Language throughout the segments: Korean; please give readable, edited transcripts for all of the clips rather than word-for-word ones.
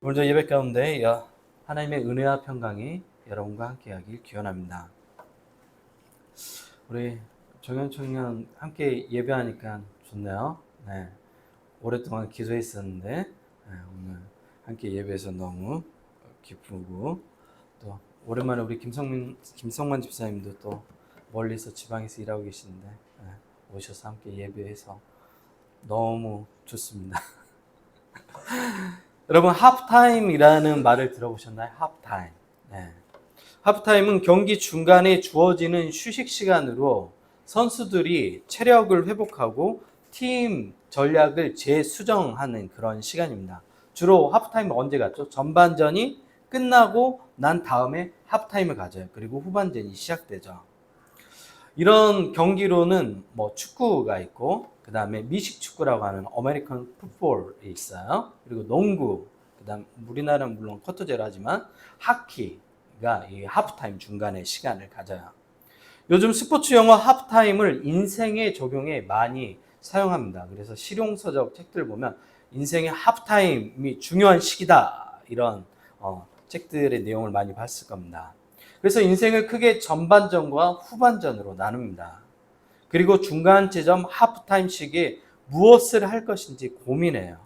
오늘도 예배 가운데 하나님의 은혜와 평강이 여러분과 함께하길 기원합니다. 우리 정현 청년 함께 예배하니까 좋네요. 네, 오랫동안 기도했었는데 오늘 함께 예배해서 너무 기쁘고 또 오랜만에 우리 김성만 집사님도 또 멀리서 지방에서 일하고 계시는데 오셔서 함께 예배해서 너무 좋습니다. 여러분 하프타임이라는 말을 들어보셨나요? 하프타임. 네. 하프타임은 경기 중간에 주어지는 휴식 시간으로 선수들이 체력을 회복하고 팀 전략을 재수정하는 그런 시간입니다. 주로 하프타임은 언제 갖죠? 전반전이 끝나고 난 다음에 하프타임을 가져요. 그리고 후반전이 시작되죠. 이런 경기로는 뭐 축구가 있고 그 다음에 미식 축구라고 하는 아메리칸 풋볼이 있어요. 그리고 농구, 그 다음 우리나라는 물론 쿼터제로 하지만 하키가 이 하프타임 중간에 시간을 가져요. 요즘 스포츠 용어 하프타임을 인생에 적용해 많이 사용합니다. 그래서 실용서적 책들 보면 인생의 하프타임이 중요한 시기다 이런 책들의 내용을 많이 봤을 겁니다. 그래서 인생을 크게 전반전과 후반전으로 나눕니다. 그리고 중간 지점 하프타임 시기에 무엇을 할 것인지 고민해요.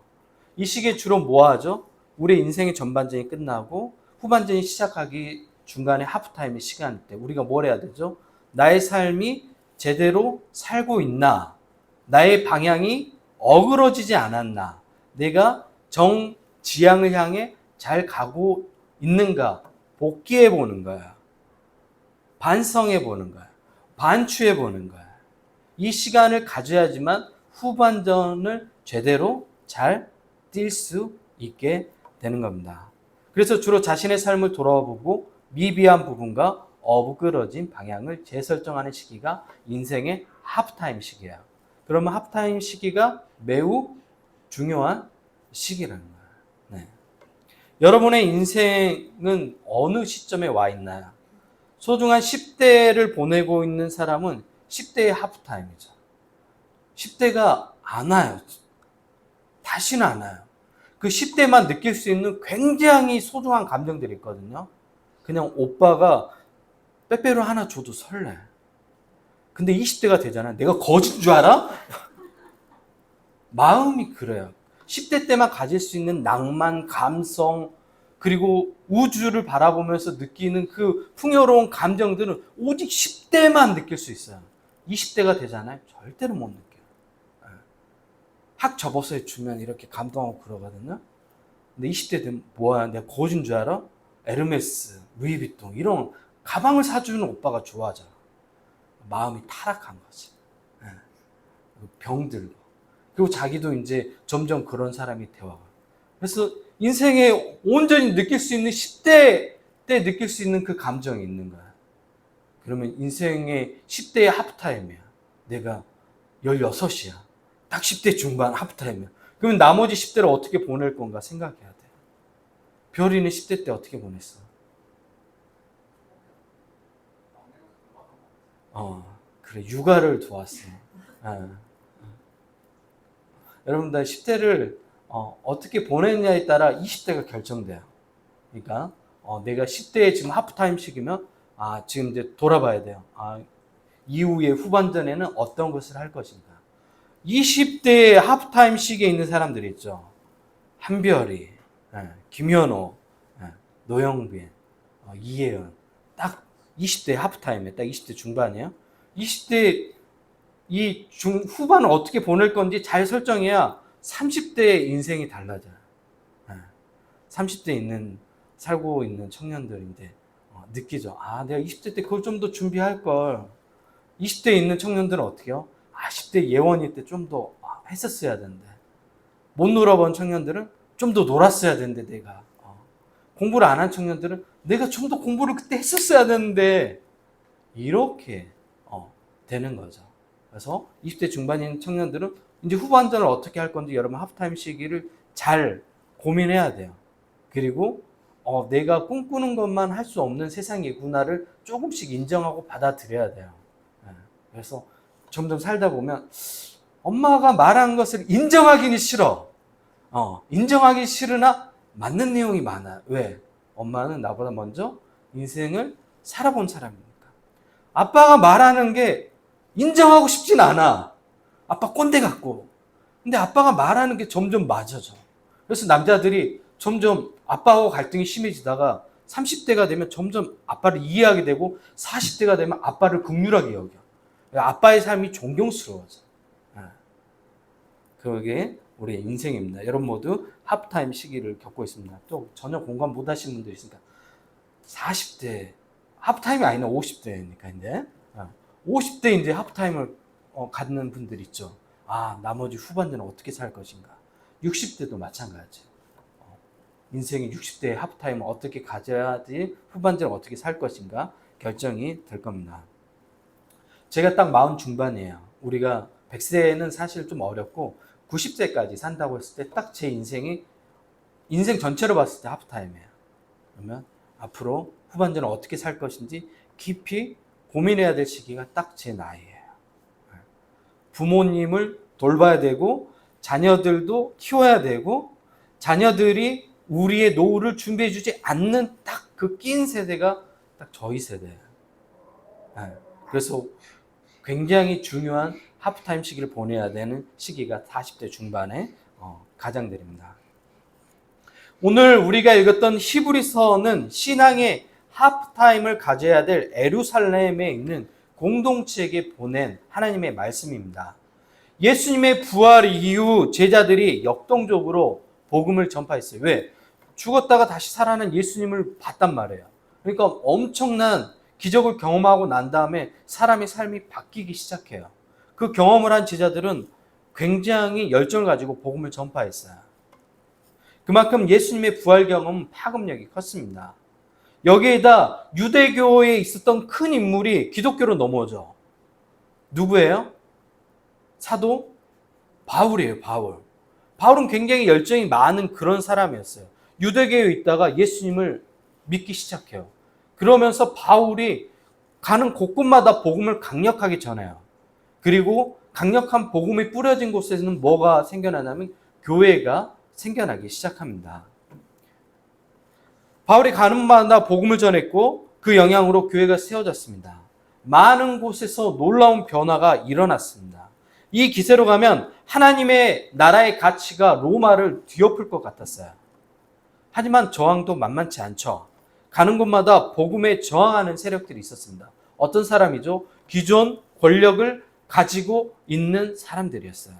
이 시기에 주로 뭐 하죠? 우리 인생의 전반전이 끝나고 후반전이 시작하기 중간에 하프타임의 시간 때 우리가 뭘 해야 되죠? 나의 삶이 제대로 살고 있나? 나의 방향이 어그러지지 않았나? 내가 정지향을 향해 잘 가고 있는가? 복귀해 보는 거야. 반성해 보는 거야. 반추해 보는 거야. 이 시간을 가져야지만 후반전을 제대로 잘 뛸 수 있게 되는 겁니다. 그래서 주로 자신의 삶을 돌아보고 미비한 부분과 어그러진 방향을 재설정하는 시기가 인생의 하프타임 시기예요. 그러면 하프타임 시기가 매우 중요한 시기라는 거예요. 네. 여러분의 인생은 어느 시점에 와 있나요? 소중한 10대를 보내고 있는 사람은 10대의 하프타임이죠. 10대가 안 와요. 다시는 안 와요. 그 10대만 느낄 수 있는 굉장히 소중한 감정들이 있거든요. 그냥 오빠가 빼빼로 하나 줘도 설레. 근데 20대가 되잖아. 내가 거짓인 줄 알아? 마음이 그래요. 10대 때만 가질 수 있는 낭만, 감성, 그리고 우주를 바라보면서 느끼는 그 풍요로운 감정들은 오직 10대만 느낄 수 있어요. 20대가 되잖아요. 절대로 못 느껴요. 학 접어서 주면 이렇게 감동하고 그러거든요. 근데 20대 되면 뭐야? 내가 거진 줄 알아? 에르메스, 루이비통 이런 가방을 사주는 오빠가 좋아하잖아. 마음이 타락한 거지. 병들고. 그리고 자기도 이제 점점 그런 사람이 되어가요. 그래서 인생에 온전히 느낄 수 있는 10대 때 느낄 수 있는 그 감정이 있는 거야. 그러면 인생의 10대의 하프타임이야. 내가 16이야. 딱 10대 중반 하프타임이야. 그러면 나머지 10대를 어떻게 보낼 건가 생각해야 돼. 별이는 10대 때 어떻게 보냈어? 그래. 육아를 도왔어. 여러분들 10대를 어떻게 보냈냐에 따라 20대가 결정돼요. 그러니까 내가 10대에 지금 하프타임 시기면 지금 이제 돌아봐야 돼요. 이후에 후반전에는 어떤 것을 할 것인가. 20대의 하프타임 시기에 있는 사람들이 있죠. 한별이, 김현호, 노영빈, 이혜연. 딱 20대 하프타임에 딱 20대 중반이에요. 20대 후반을 어떻게 보낼 건지 잘 설정해야 30대의 인생이 달라져요. 30대에 살고 있는 청년들인데 느끼죠. 내가 20대 때 그걸 좀 더 준비할 걸. 20대에 있는 청년들은 어떻게 해요? 10대 예원이 때 좀 더 했었어야 되는데. 못 놀아본 청년들은 좀 더 놀았어야 되는데 내가. 공부를 안 한 청년들은 내가 좀 더 공부를 그때 했었어야 되는데. 이렇게 되는 거죠. 그래서 20대 중반인 청년들은 이제 후반전을 어떻게 할 건지 여러분 하프타임 시기를 잘 고민해야 돼요. 그리고 내가 꿈꾸는 것만 할 수 없는 세상이구나를 조금씩 인정하고 받아들여야 돼요. 그래서 점점 살다 보면 엄마가 말한 것을 인정하기는 싫어. 인정하기 싫으나 맞는 내용이 많아요. 왜? 엄마는 나보다 먼저 인생을 살아본 사람이니까. 아빠가 말하는 게 인정하고 싶진 않아. 아빠 꼰대 같고. 근데 아빠가 말하는 게 점점 맞아져. 그래서 남자들이 점점 아빠하고 갈등이 심해지다가 30대가 되면 점점 아빠를 이해하게 되고 40대가 되면 아빠를 긍휼하게 여겨. 아빠의 삶이 존경스러워져. 그게 우리의 인생입니다. 여러분 모두 하프타임 시기를 겪고 있습니다. 또 전혀 공감 못 하시는 분들이 있으니까 40대 하프타임이 아니라 50대니까 이제 50대 이제 하프타임을 갖는 분들 있죠. 나머지 후반전은 어떻게 살 것인가. 60대도 마찬가지. 인생의 60대의 하프타임을 어떻게 가져야지 후반전을 어떻게 살 것인가 결정이 될 겁니다. 제가 딱 40 중반이에요. 우리가 100세는 사실 좀 어렵고 90세까지 산다고 했을 때 딱 제 인생 전체로 봤을 때 하프타임이에요. 그러면 앞으로 후반전을 어떻게 살 것인지 깊이 고민해야 될 시기가 딱 제 나이예요. 부모님을 돌봐야 되고 자녀들도 키워야 되고 자녀들이 우리의 노후를 준비해 주지 않는 딱 그 낀 세대가 딱 저희 세대예요. 그래서 굉장히 중요한 하프타임 시기를 보내야 되는 시기가 40대 중반의 가장들입니다. 오늘 우리가 읽었던 히브리서는 신앙의 하프타임을 가져야 될 예루살렘에 있는 공동체에게 보낸 하나님의 말씀입니다. 예수님의 부활 이후 제자들이 역동적으로 복음을 전파했어요. 왜? 죽었다가 다시 살아난 예수님을 봤단 말이에요. 그러니까 엄청난 기적을 경험하고 난 다음에 사람의 삶이 바뀌기 시작해요. 그 경험을 한 제자들은 굉장히 열정을 가지고 복음을 전파했어요. 그만큼 예수님의 부활 경험은 파급력이 컸습니다. 여기에다 유대교에 있었던 큰 인물이 기독교로 넘어오죠. 누구예요? 사도 바울이에요. 바울은 굉장히 열정이 많은 그런 사람이었어요. 유대교에 있다가 예수님을 믿기 시작해요. 그러면서 바울이 가는 곳곳마다 복음을 강력하게 전해요. 그리고 강력한 복음이 뿌려진 곳에서는 뭐가 생겨나냐면 교회가 생겨나기 시작합니다. 바울이 가는 곳마다 복음을 전했고 그 영향으로 교회가 세워졌습니다. 많은 곳에서 놀라운 변화가 일어났습니다. 이 기세로 가면 하나님의 나라의 가치가 로마를 뒤엎을 것 같았어요. 하지만 저항도 만만치 않죠. 가는 곳마다 복음에 저항하는 세력들이 있었습니다. 어떤 사람이죠? 기존 권력을 가지고 있는 사람들이었어요.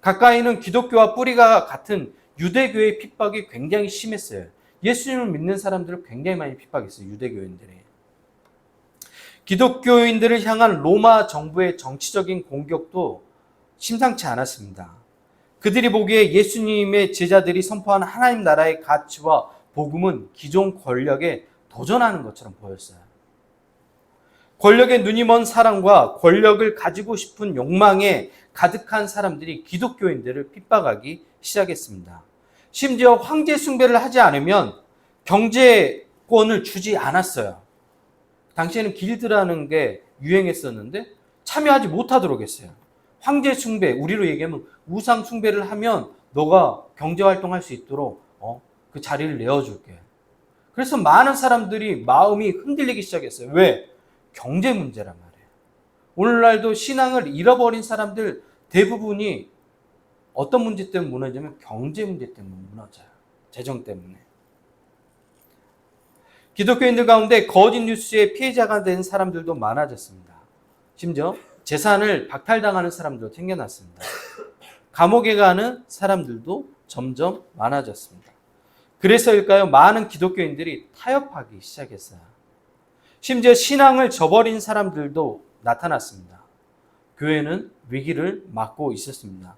가까이는 기독교와 뿌리가 같은 유대교의 핍박이 굉장히 심했어요. 예수님을 믿는 사람들을 굉장히 많이 핍박했어요. 유대교인들이. 기독교인들을 향한 로마 정부의 정치적인 공격도 심상치 않았습니다. 그들이 보기에 예수님의 제자들이 선포한 하나님 나라의 가치와 복음은 기존 권력에 도전하는 것처럼 보였어요. 권력에 눈이 먼 사랑과 권력을 가지고 싶은 욕망에 가득한 사람들이 기독교인들을 핍박하기 시작했습니다. 심지어 황제 숭배를 하지 않으면 경제권을 주지 않았어요. 당시에는 길드라는 게 유행했었는데 참여하지 못하도록 했어요. 황제 숭배, 우리로 얘기하면 우상 숭배를 하면 너가 경제활동할 수 있도록 그 자리를 내어줄게. 그래서 많은 사람들이 마음이 흔들리기 시작했어요. 왜? 경제 문제란 말이에요. 오늘날도 신앙을 잃어버린 사람들 대부분이 어떤 문제 때문에 무너지면 경제 문제 때문에 무너져요. 재정 때문에. 기독교인들 가운데 거짓 뉴스의 피해자가 된 사람들도 많아졌습니다. 심지어 재산을 박탈당하는 사람들도 생겨났습니다. 감옥에 가는 사람들도 점점 많아졌습니다. 그래서일까요? 많은 기독교인들이 타협하기 시작했어요. 심지어 신앙을 저버린 사람들도 나타났습니다. 교회는 위기를 맞고 있었습니다.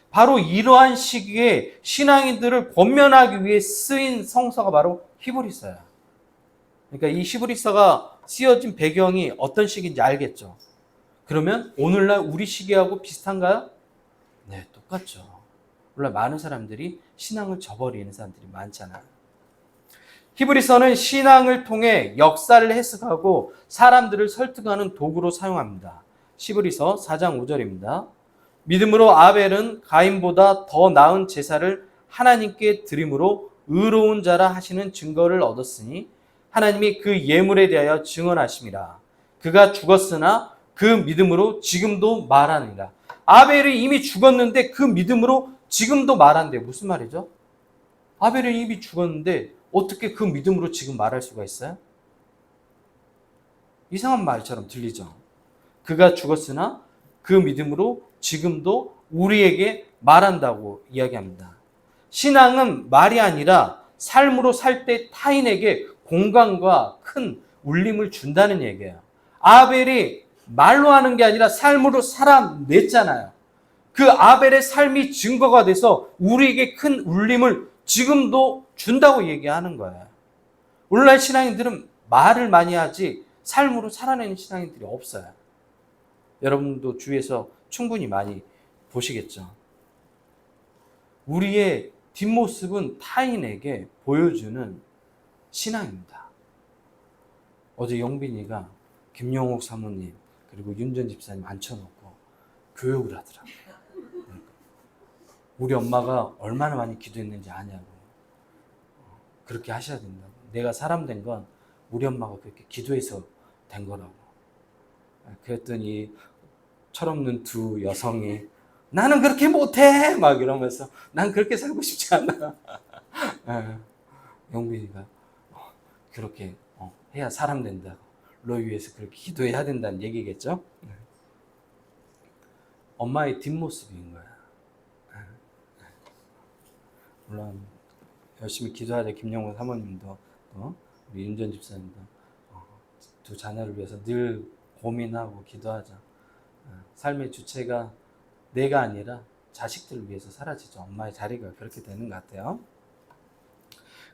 바로 이러한 시기에 신앙인들을 권면하기 위해 쓰인 성서가 바로 히브리서예요. 그러니까 이 히브리서가 쓰여진 배경이 어떤 시기인지 알겠죠? 그러면 오늘날 우리 시기하고 비슷한가요? 네, 똑같죠. 물론 많은 사람들이 신앙을 저버리는 사람들이 많잖아요. 히브리서는 신앙을 통해 역사를 해석하고 사람들을 설득하는 도구로 사용합니다. 히브리서 4장 5절입니다. 믿음으로 아벨은 가인보다 더 나은 제사를 하나님께 드림으로 의로운 자라 하시는 증거를 얻었으니 하나님이 그 예물에 대하여 증언하심이라. 그가 죽었으나 그 믿음으로 지금도 말하느니라. 아벨이 이미 죽었는데 그 믿음으로 지금도 말한대요. 무슨 말이죠? 아벨이 이미 죽었는데 어떻게 그 믿음으로 지금 말할 수가 있어요? 이상한 말처럼 들리죠. 그가 죽었으나 그 믿음으로 지금도 우리에게 말한다고 이야기합니다. 신앙은 말이 아니라 삶으로 살 때 타인에게 공감과 큰 울림을 준다는 얘기예요. 아벨이 말로 하는 게 아니라 삶으로 살아냈잖아요. 그 아벨의 삶이 증거가 돼서 우리에게 큰 울림을 지금도 준다고 얘기하는 거예요. 오늘날 신앙인들은 말을 많이 하지 삶으로 살아내는 신앙인들이 없어요. 여러분도 주위에서 충분히 많이 보시겠죠. 우리의 뒷모습은 타인에게 보여주는 신앙입니다. 어제 영빈이가 김용옥 사모님 그리고 윤전 집사님 앉혀놓고 교육을 하더라고요. 우리 엄마가 얼마나 많이 기도했는지 아냐고. 그렇게 하셔야 된다고. 내가 사람 된 건 우리 엄마가 그렇게 기도해서 된 거라고. 그랬더니 철없는 두 여성이 나는 그렇게 못해! 막 이러면서 난 그렇게 살고 싶지 않아. 영빈이가 그렇게 해야 사람 된다고. 너 위해서 그렇게 기도해야 된다는 얘기겠죠? 엄마의 뒷모습인 거야. 물론 열심히 기도하자 김영호 사모님도 우리 윤전 집사님도 두 자녀를 위해서 늘 고민하고 기도하자. 삶의 주체가 내가 아니라 자식들을 위해서 사라지죠. 엄마의 자리가 그렇게 되는 것 같아요.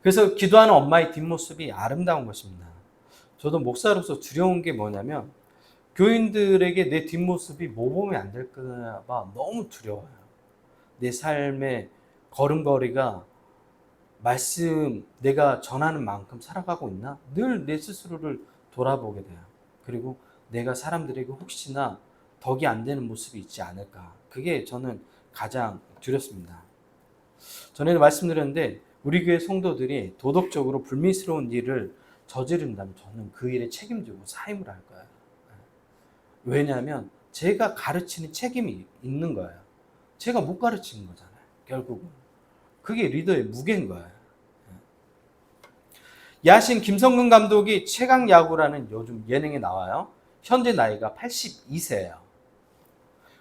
그래서 기도하는 엄마의 뒷모습이 아름다운 것입니다. 저도 목사로서 두려운 게 뭐냐면 교인들에게 내 뒷모습이 모범이 안 될까 봐 너무 두려워요. 내 삶의 걸음걸이가 말씀 내가 전하는 만큼 살아가고 있나? 늘 내 스스로를 돌아보게 돼요. 그리고 내가 사람들에게 혹시나 덕이 안 되는 모습이 있지 않을까? 그게 저는 가장 두렵습니다. 전에도 말씀드렸는데 우리 교회 성도들이 도덕적으로 불미스러운 일을 저지른다면 저는 그 일에 책임지고 사임을 할 거예요. 왜냐하면 제가 가르치는 책임이 있는 거예요. 제가 못 가르치는 거잖아요. 결국은. 그게 리더의 무게인 거예요. 야신 김성근 감독이 최강야구라는 요즘 예능에 나와요. 현재 나이가 82세예요.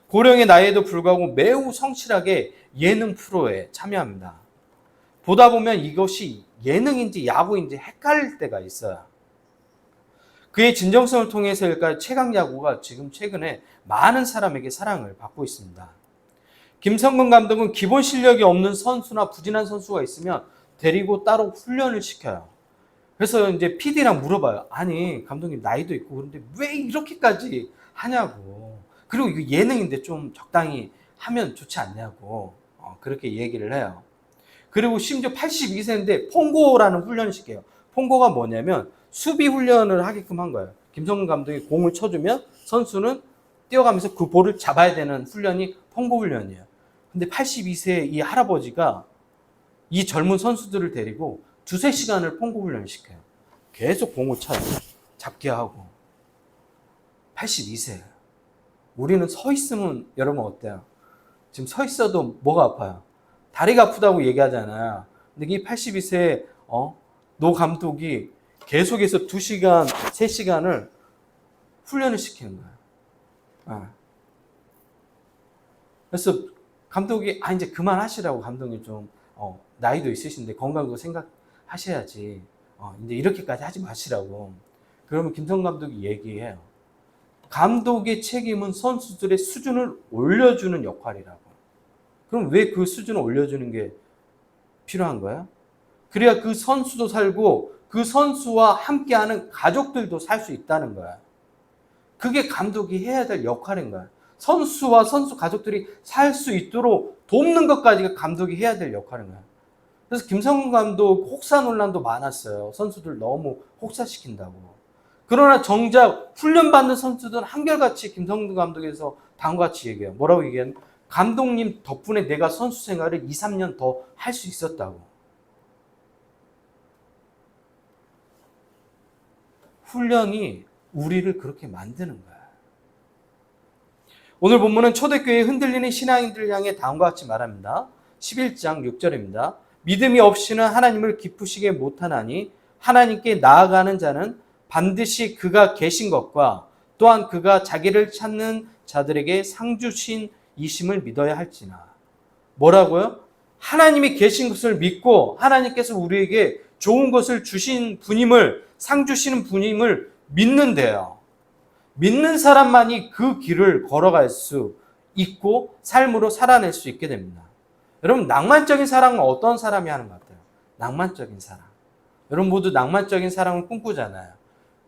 고령의 나이에도 불구하고 매우 성실하게 예능 프로에 참여합니다. 보다 보면 이것이 예능인지 야구인지 헷갈릴 때가 있어요. 그의 진정성을 통해서일까요? 최강야구가 지금 최근에 많은 사람에게 사랑을 받고 있습니다. 김성근 감독은 기본 실력이 없는 선수나 부진한 선수가 있으면 데리고 따로 훈련을 시켜요. 그래서 이제 PD랑 물어봐요. 아니 감독님 나이도 있고 그런데 왜 이렇게까지 하냐고. 그리고 이거 예능인데 좀 적당히 하면 좋지 않냐고 그렇게 얘기를 해요. 그리고 심지어 82세인데 퐁고라는 훈련을 시켜요. 퐁고가 뭐냐면 수비 훈련을 하게끔 한 거예요. 김성근 감독이 공을 쳐주면 선수는 뛰어가면서 그 볼을 잡아야 되는 훈련이 퐁고 훈련이에요. 근데 82세 이 할아버지가 이 젊은 선수들을 데리고 두세 시간을 퐁고 훈련을 시켜요. 계속 공을 쳐요. 잡게 하고. 82세. 우리는 서 있으면 여러분 어때요? 지금 서 있어도 뭐가 아파요? 다리가 아프다고 얘기하잖아요. 근데 이 82세 노 감독이 계속해서 2시간, 3시간을 훈련을 시키는 거예요. 그래서 감독이 이제 그만하시라고. 감독님 좀 나이도 있으신데 건강도 생각하셔야지. 이제 이렇게까지 하지 마시라고. 그러면 김성 감독이 얘기해요. 감독의 책임은 선수들의 수준을 올려주는 역할이라고. 그럼 왜 그 수준을 올려주는 게 필요한 거야? 그래야 그 선수도 살고 그 선수와 함께하는 가족들도 살 수 있다는 거야. 그게 감독이 해야 될 역할인 거야. 선수와 선수 가족들이 살 수 있도록 돕는 것까지가 감독이 해야 될 역할인 거야. 그래서 김성근 감독 혹사 논란도 많았어요. 선수들 너무 혹사시킨다고. 그러나 정작 훈련받는 선수들은 한결같이 김성근 감독에서 다음과 같이 얘기해요. 뭐라고 얘기해요? 감독님 덕분에 내가 선수 생활을 2, 3년 더 할 수 있었다고. 훈련이 우리를 그렇게 만드는 거야. 오늘 본문은 초대교회에 흔들리는 신앙인들 향해 다음과 같이 말합니다. 11장 6절입니다. 믿음이 없이는 하나님을 기쁘시게 못하나니 하나님께 나아가는 자는 반드시 그가 계신 것과 또한 그가 자기를 찾는 자들에게 상 주신 이심을 믿어야 할지나. 뭐라고요? 하나님이 계신 것을 믿고 하나님께서 우리에게 좋은 것을 주신 분임을, 상 주시는 분임을 믿는데요. 믿는 사람만이 그 길을 걸어갈 수 있고 삶으로 살아낼 수 있게 됩니다. 여러분, 낭만적인 사랑은 어떤 사람이 하는 것 같아요? 낭만적인 사랑. 여러분 모두 낭만적인 사랑을 꿈꾸잖아요.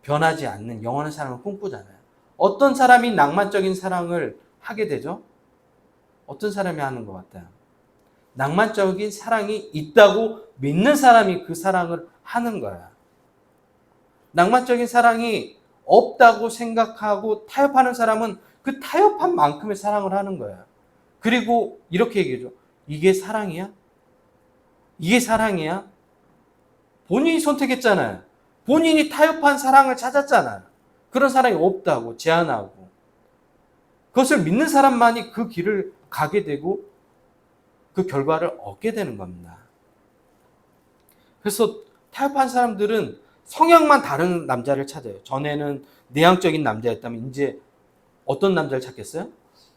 변하지 않는 영원한 사랑을 꿈꾸잖아요. 어떤 사람이 낭만적인 사랑을 하게 되죠? 어떤 사람이 하는 것 같아요? 낭만적인 사랑이 있다고 믿는 사람이 그 사랑을 하는 거야. 낭만적인 사랑이 없다고 생각하고 타협하는 사람은 그 타협한 만큼의 사랑을 하는 거야. 그리고 이렇게 얘기해줘. 이게 사랑이야? 이게 사랑이야? 본인이 선택했잖아요. 본인이 타협한 사랑을 찾았잖아요. 그런 사랑이 없다고 제안하고. 그것을 믿는 사람만이 그 길을 가게 되고 그 결과를 얻게 되는 겁니다. 그래서 타협한 사람들은 성향만 다른 남자를 찾아요. 전에는 내향적인 남자였다면 이제 어떤 남자를 찾겠어요?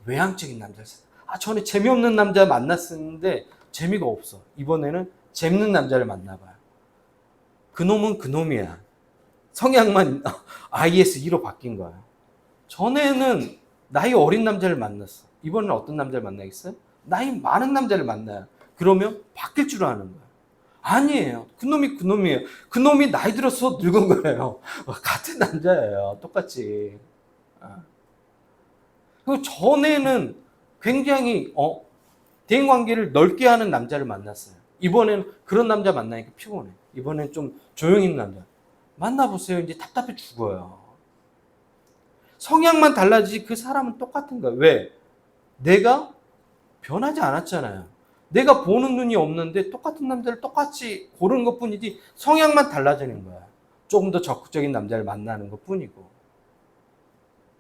외향적인 남자를 찾아요. 전에 재미없는 남자 만났었는데 재미가 없어. 이번에는 재밌는 남자를 만나봐요. 그놈은 그놈이야. 성향만 IS2로 바뀐 거야. 전에는 나이 어린 남자를 만났어. 이번에는 어떤 남자를 만나겠어요? 나이 많은 남자를 만나요. 그러면 바뀔 줄 아는 거야. 아니에요. 그놈이 그놈이에요. 그놈이 나이 들어서 늙은 거예요. 같은 남자예요. 똑같이. 그리고 전에는 굉장히 대인관계를 넓게 하는 남자를 만났어요. 이번에는 그런 남자 만나니까 피곤해. 이번엔 좀 조용히 있는 남자. 만나보세요. 이제 답답해 죽어요. 성향만 달라지지 그 사람은 똑같은 거야. 왜? 내가 변하지 않았잖아요. 내가 보는 눈이 없는데 똑같은 남자를 똑같이 고르는 것 뿐이지 성향만 달라지는 거야. 조금 더 적극적인 남자를 만나는 것 뿐이고.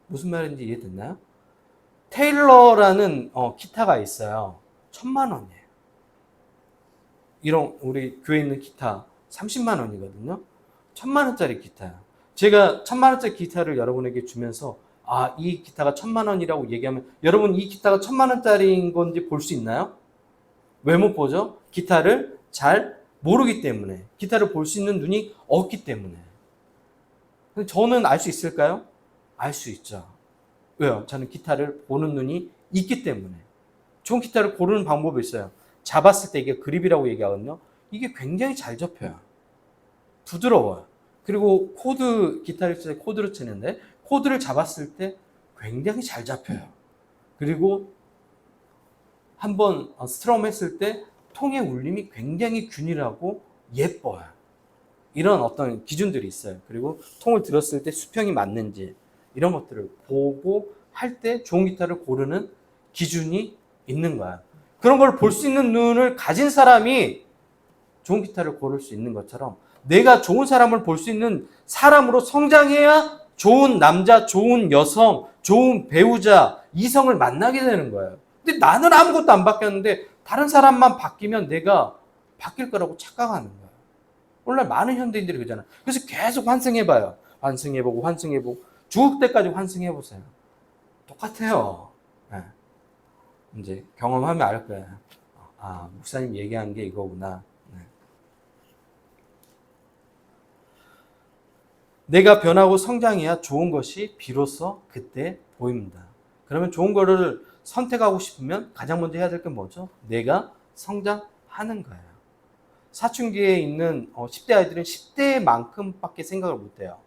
무슨 말인지 이해됐나요? 테일러라는 기타가 있어요. 1,000,000원이에요. 이런 우리 교회에 있는 기타 30만 원이거든요. 1,000,000원짜리 기타야. 제가 1,000,000원짜리 기타를 여러분에게 주면서 이 기타가 1,000,000원이라고 얘기하면 여러분 이 기타가 1,000,000원짜리인 건지 볼 수 있나요? 왜 못 보죠? 기타를 잘 모르기 때문에. 기타를 볼 수 있는 눈이 없기 때문에. 저는 알 수 있을까요? 알 수 있죠. 왜요? 저는 기타를 보는 눈이 있기 때문에. 좋은 기타를 고르는 방법이 있어요. 잡았을 때 이게 그립이라고 얘기하거든요. 이게 굉장히 잘 접혀요. 부드러워요. 그리고 기타를 칠 때 코드를 치는데 코드를 잡았을 때 굉장히 잘 잡혀요. 그리고 한번 스트럼 했을 때 통의 울림이 굉장히 균일하고 예뻐요. 이런 어떤 기준들이 있어요. 그리고 통을 들었을 때 수평이 맞는지 이런 것들을 보고 할 때 좋은 기타를 고르는 기준이 있는 거야. 그런 걸 볼 수 있는 눈을 가진 사람이 좋은 기타를 고를 수 있는 것처럼 내가 좋은 사람을 볼 수 있는 사람으로 성장해야 좋은 남자, 좋은 여성, 좋은 배우자, 이성을 만나게 되는 거예요. 근데 나는 아무것도 안 바뀌었는데 다른 사람만 바뀌면 내가 바뀔 거라고 착각하는 거예요. 오늘날 많은 현대인들이 그러잖아요. 그래서 계속 환승해봐요. 환승해보고 환승해보고 죽을 때까지 환승해보세요. 똑같아요. 네. 이제 경험하면 알 거예요. 목사님 얘기한 게 이거구나. 네. 내가 변하고 성장해야 좋은 것이 비로소 그때 보입니다. 그러면 좋은 거를 선택하고 싶으면 가장 먼저 해야 될 게 뭐죠? 내가 성장하는 거예요. 사춘기에 있는 10대 아이들은 10대만큼밖에 생각을 못해요.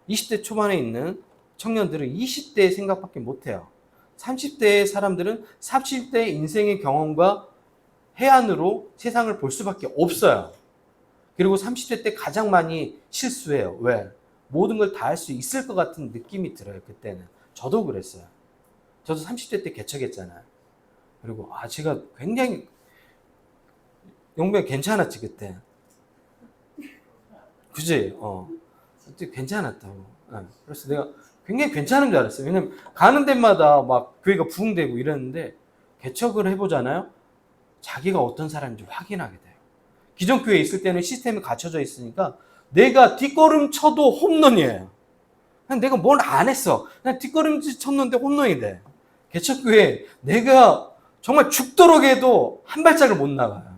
20대 초반에 있는 청년들은 20대의 생각밖에 못해요. 30대의 사람들은 30대의 인생의 경험과 해안으로 세상을 볼 수밖에 없어요. 그리고 30대 때 가장 많이 실수해요. 왜? 모든 걸 다 할 수 있을 것 같은 느낌이 들어요. 그때는. 저도 그랬어요. 저도 30대 때 개척했잖아요. 그리고 제가 굉장히 용병 괜찮았지 그때. 그지? 그때 괜찮았다고. 그래서 내가 굉장히 괜찮은 줄 알았어요. 왜냐면 가는 데마다 막 교회가 부흥되고 이랬는데 개척을 해보잖아요. 자기가 어떤 사람인지 확인하게 돼요. 기존 교회에 있을 때는 시스템이 갖춰져 있으니까 내가 뒷걸음 쳐도 홈런이에요. 그냥 내가 뭘 안 했어. 그냥 뒷걸음 쳤는데 홈런이 돼. 개척교회 내가 정말 죽도록 해도 한 발짝을 못 나가요.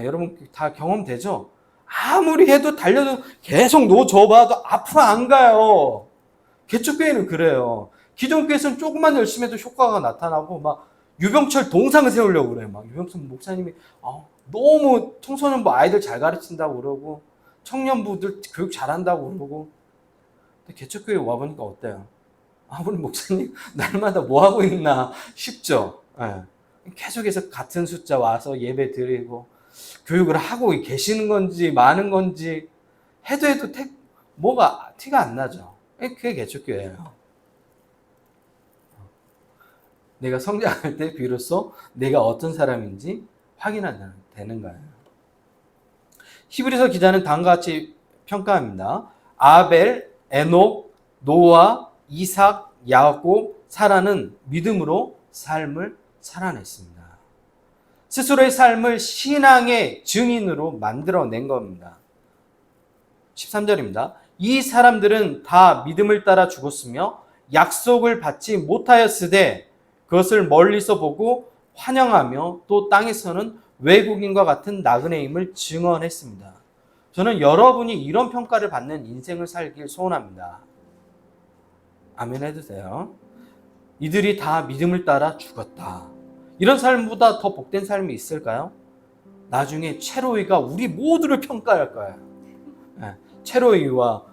여러분 다 경험되죠? 아무리 해도 달려도 계속 놓줘봐도 앞으로 안 가요. 개척교회는 그래요. 기존 교회에서는 조금만 열심히 해도 효과가 나타나고 막 유병철 동상을 세우려고 그래요. 막 유병철 목사님이 너무 청소년부 아이들 잘 가르친다고 그러고 청년부들 교육 잘한다고 그러고. 근데 개척교회 와보니까 어때요? 우리 목사님 날마다 뭐 하고 있나 싶죠. 계속해서 같은 숫자 와서 예배 드리고 교육을 하고 계시는 건지 많은 건지 해도 뭐가 티가 안 나죠. 그게 개척교회예요. 내가 성장할 때 비로소 내가 어떤 사람인지 확인되는 거예요. 히브리서 기자는 다음과 같이 평가합니다. 아벨, 에녹, 노아, 이삭, 야곱, 사라는 믿음으로 삶을 살아냈습니다. 스스로의 삶을 신앙의 증인으로 만들어낸 겁니다. 13절입니다. 이 사람들은 다 믿음을 따라 죽었으며 약속을 받지 못하였으되 그것을 멀리서 보고 환영하며 또 땅에서는 외국인과 같은 나그네임을 증언했습니다. 저는 여러분이 이런 평가를 받는 인생을 살길 소원합니다. 아멘 해도 돼요. 이들이 다 믿음을 따라 죽었다. 이런 삶보다 더 복된 삶이 있을까요? 나중에 체로이가 우리 모두를 평가할 거예요. 체로이와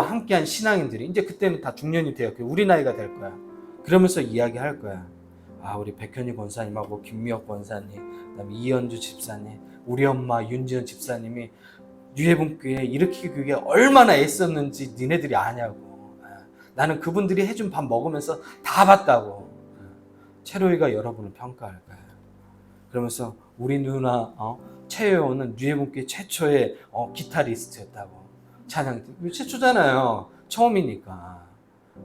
함께한 신앙인들이 이제 그때는 다 중년이 되었고 우리 나이가 될 거야. 그러면서 이야기할 거야. 우리 백현희 권사님하고 김미혁 권사님, 그다음에 이현주 집사님, 우리 엄마 윤지연 집사님이 뉴해분교회 일으키기 교육에 얼마나 애썼는지 니네들이 아냐고. 나는 그분들이 해준 밥 먹으면서 다 봤다고. 체로이가 여러분을 평가할 거야. 그러면서 우리 누나 최효원은 뉴해분교회 최초의 기타리스트였다고. 찬양 최초잖아요. 처음이니까.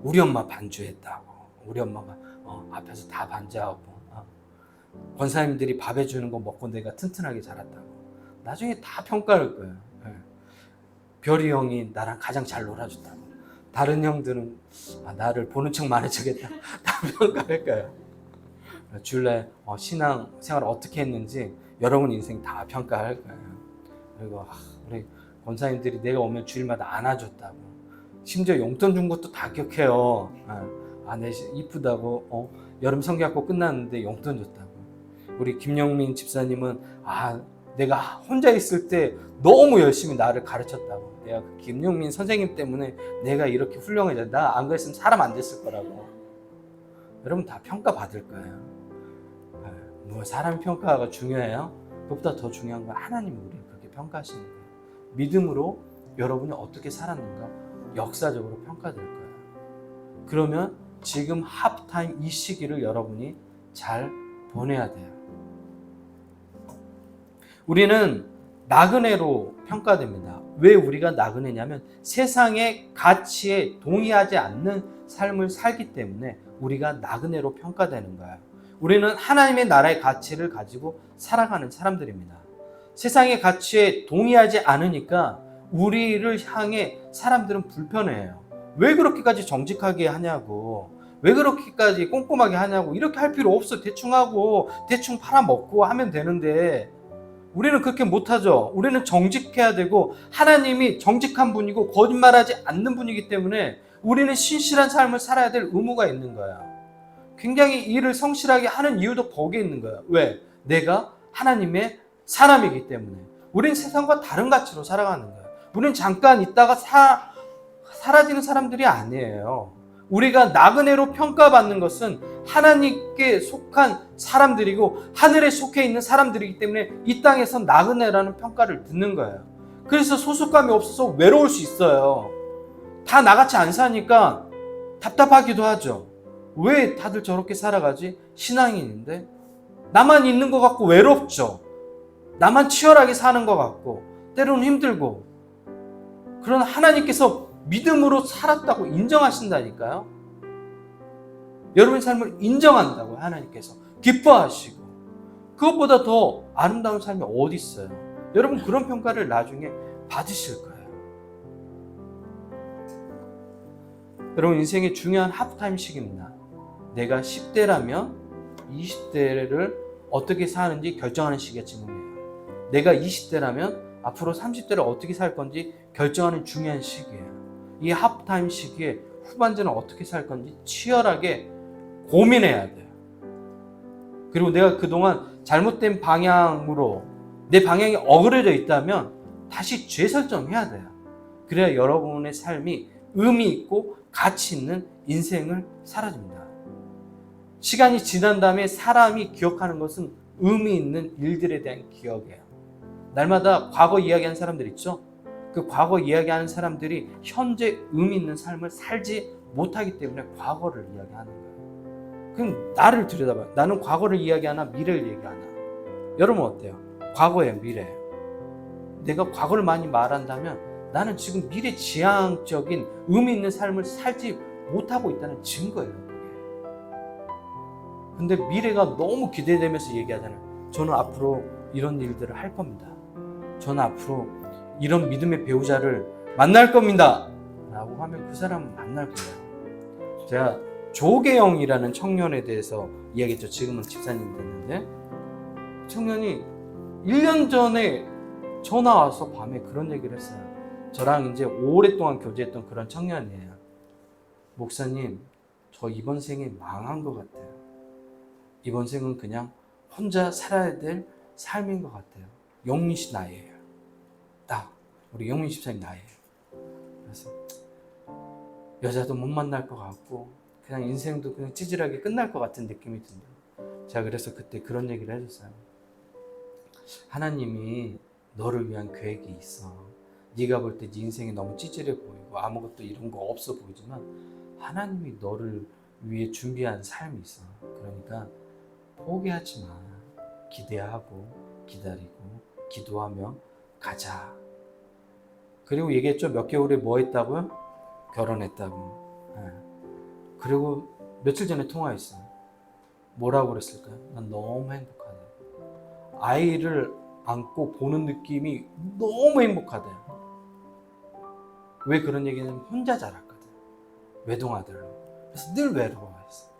우리 엄마 반주했다고. 우리 엄마가 앞에서 다 반주하고 권사님들이 밥 해주는 거 먹고 내가 튼튼하게 자랐다고. 나중에 다 평가할 거예요. 별이 형이 나랑 가장 잘 놀아줬다고. 다른 형들은 나를 보는 척만 해주겠다. 다 평가할 거예요. 주일날 신앙 생활을 어떻게 했는지 여러분 인생 다 평가할 거예요. 그리고 우리 권사님들이 내가 오면 주일마다 안아줬다고. 심지어 용돈 준 것도 다 기억해요. 내 이쁘다고 여름 성경학교 끝났는데 용돈 줬다고. 우리 김영민 집사님은 내가 혼자 있을 때 너무 열심히 나를 가르쳤다고. 내가 그 김영민 선생님 때문에 내가 이렇게 훌륭해져. 나 안 그랬으면 사람 안 됐을 거라고. 여러분 다 평가받을 거예요. 뭐 사람 평가가 중요해요? 그것보다 더 중요한 건 하나님이 우리를 그렇게 평가하시는 거예요. 믿음으로 여러분이 어떻게 살았는가 역사적으로 평가될 거예요. 그러면 지금 하프타임 이 시기를 여러분이 잘 보내야 돼요. 우리는 나그네로 평가됩니다. 왜 우리가 나그네냐면 세상의 가치에 동의하지 않는 삶을 살기 때문에 우리가 나그네로 평가되는 거예요. 우리는 하나님의 나라의 가치를 가지고 살아가는 사람들입니다. 세상의 가치에 동의하지 않으니까 우리를 향해 사람들은 불편해해요. 왜 그렇게까지 정직하게 하냐고, 왜 그렇게까지 꼼꼼하게 하냐고. 이렇게 할 필요 없어. 대충 하고 대충 팔아먹고 하면 되는데 우리는 그렇게 못하죠. 우리는 정직해야 되고 하나님이 정직한 분이고 거짓말하지 않는 분이기 때문에 우리는 신실한 삶을 살아야 될 의무가 있는 거야. 굉장히 일을 성실하게 하는 이유도 거기에 있는 거야. 왜? 내가 하나님의 사람이기 때문에. 우린 세상과 다른 가치로 살아가는 거야. 우린 잠깐 있다가 사라지는 사람들이 아니에요. 우리가 나그네로 평가받는 것은 하나님께 속한 사람들이고 하늘에 속해 있는 사람들이기 때문에 이 땅에서 나그네라는 평가를 듣는 거예요. 그래서 소속감이 없어서 외로울 수 있어요. 다 나같이 안 사니까 답답하기도 하죠. 왜 다들 저렇게 살아가지? 신앙인인데 나만 있는 것 같고 외롭죠. 나만 치열하게 사는 것 같고 때로는 힘들고. 그러나 하나님께서 믿음으로 살았다고 인정하신다니까요. 여러분의 삶을 인정한다고 하나님께서 기뻐하시고. 그것보다 더 아름다운 삶이 어디 있어요? 여러분 그런 평가를 나중에 받으실 거예요. 여러분 인생의 중요한 하프타임 시기입니다. 내가 10대라면 20대를 어떻게 사는지 결정하는 시기가 지금이에요. 내가 20대라면 앞으로 30대를 어떻게 살 건지 결정하는 중요한 시기예요. 이 하프타임 시기에 후반전을 어떻게 살 건지 치열하게 고민해야 돼요. 그리고 내가 그동안 잘못된 방향으로 내 방향이 어그러져 있다면 다시 재설정해야 돼요. 그래야 여러분의 삶이 의미 있고 가치 있는 인생을 살아줍니다. 시간이 지난 다음에 사람이 기억하는 것은 의미 있는 일들에 대한 기억이에요. 날마다 과거 이야기하는 사람들 있죠? 그 과거 이야기하는 사람들이 현재 의미 있는 삶을 살지 못하기 때문에 과거를 이야기하는 거예요. 그럼 나를 들여다봐요. 나는 과거를 이야기하나 미래를 얘기하나? 여러분 어때요? 과거예요, 미래예요? 내가 과거를 많이 말한다면 나는 지금 미래지향적인 의미 있는 삶을 살지 못하고 있다는 증거예요. 그게. 근데 미래가 너무 기대되면서 얘기하잖아요. 저는 앞으로 이런 일들을 할 겁니다. 저는 앞으로 이런 믿음의 배우자를 만날 겁니다. 라고 하면 그 사람은 만날 거예요. 제가 조계영이라는 청년에 대해서 이야기했죠. 지금은 집사님이 됐는데 청년이 1년 전에 전화 와서 밤에 그런 얘기를 했어요. 저랑 이제 오랫동안 교제했던 그런 청년이에요. 목사님, 저 이번 생에 망한 것 같아요. 이번 생은 그냥 혼자 살아야 될 삶인 것 같아요. 영민 씨 나이에요. 딱 우리 영민 집사님 나이에요. 그래서 여자도 못 만날 것 같고 그냥 인생도 그냥 찌질하게 끝날 것 같은 느낌이 든다. 제가 그래서 그때 그런 얘기를 해줬어요. 하나님이 너를 위한 계획이 있어. 네가 볼 때 네 인생이 너무 찌질해 보이고 아무것도 이런 거 없어 보이지만 하나님이 너를 위해 준비한 삶이 있어. 그러니까 포기하지 마. 기대하고 기다리고 기도하며 가자. 그리고 얘기했죠. 몇 개월에 뭐 했다고요? 결혼했다고. 네. 그리고 며칠 전에 통화했어요. 뭐라고 그랬을까요? 난 너무 행복하다. 아이를 안고 보는 느낌이 너무 행복하대요. 왜 그런 얘기냐면 혼자 자랐거든. 외동아들로. 그래서 늘 외로워했어.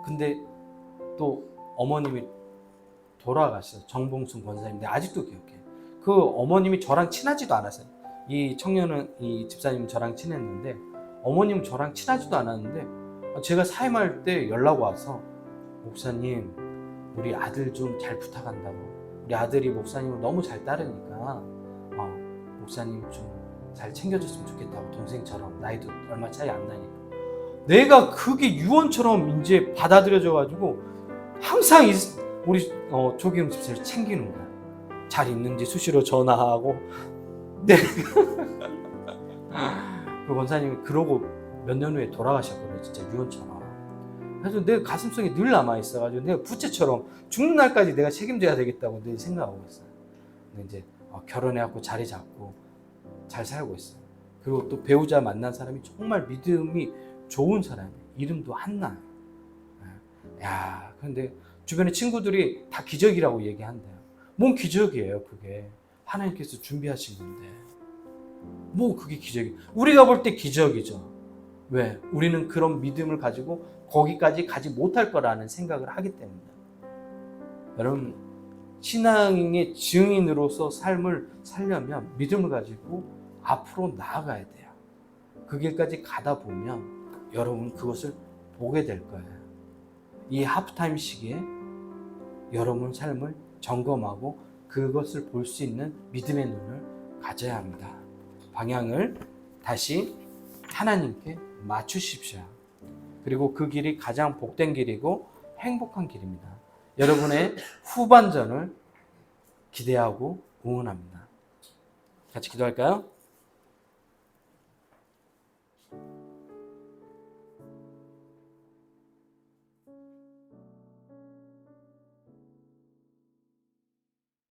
근데 또 어머님이 돌아가셨어요. 정봉순 권사님인데 아직도 기억해요. 그 어머님이 저랑 친하지도 않았어요. 이 청년은 이 집사님은 저랑 친했는데 어머님은 저랑 친하지도 않았는데 제가 사임할 때 연락 와서 목사님 우리 아들 좀 잘 부탁한다고. 우리 아들이 목사님을 너무 잘 따르니까 목사님 좀 잘 챙겨줬으면 좋겠다고. 동생처럼 나이도 얼마 차이 안 나니까. 내가 그게 유언처럼 이제 받아들여져가지고 항상 우리 조기영 집사를 챙기는 거야. 잘 있는지 수시로 전화하고. 네. 그 권사님이 그러고 몇 년 후에 돌아가셨거든요. 진짜 유언처럼. 그래서 내 가슴속에 늘 남아있어가지고 내가 부채처럼 죽는 날까지 내가 책임져야 되겠다고 늘 생각하고 있어요. 근데 이제 결혼해갖고 자리 잡고 잘 살고 있어요. 그리고 또 배우자 만난 사람이 정말 믿음이 좋은 사람이에요. 이름도 한나. 야, 근데 주변에 친구들이 다 기적이라고 얘기한대요. 뭔 기적이에요, 그게. 하나님께서 준비하신 건데. 뭐 그게 기적이. 우리가 볼 때 기적이죠. 왜? 우리는 그런 믿음을 가지고 거기까지 가지 못할 거라는 생각을 하기 때문이다. 여러분, 신앙의 증인으로서 삶을 살려면 믿음을 가지고 앞으로 나아가야 돼요. 그 길까지 가다 보면 여러분 그것을 보게 될 거예요. 이 하프타임 시기에 여러분 삶을 점검하고 그것을 볼 수 있는 믿음의 눈을 가져야 합니다. 방향을 다시 하나님께 맞추십시오. 그리고 그 길이 가장 복된 길이고 행복한 길입니다. 여러분의 후반전을 기대하고 응원합니다. 같이 기도할까요?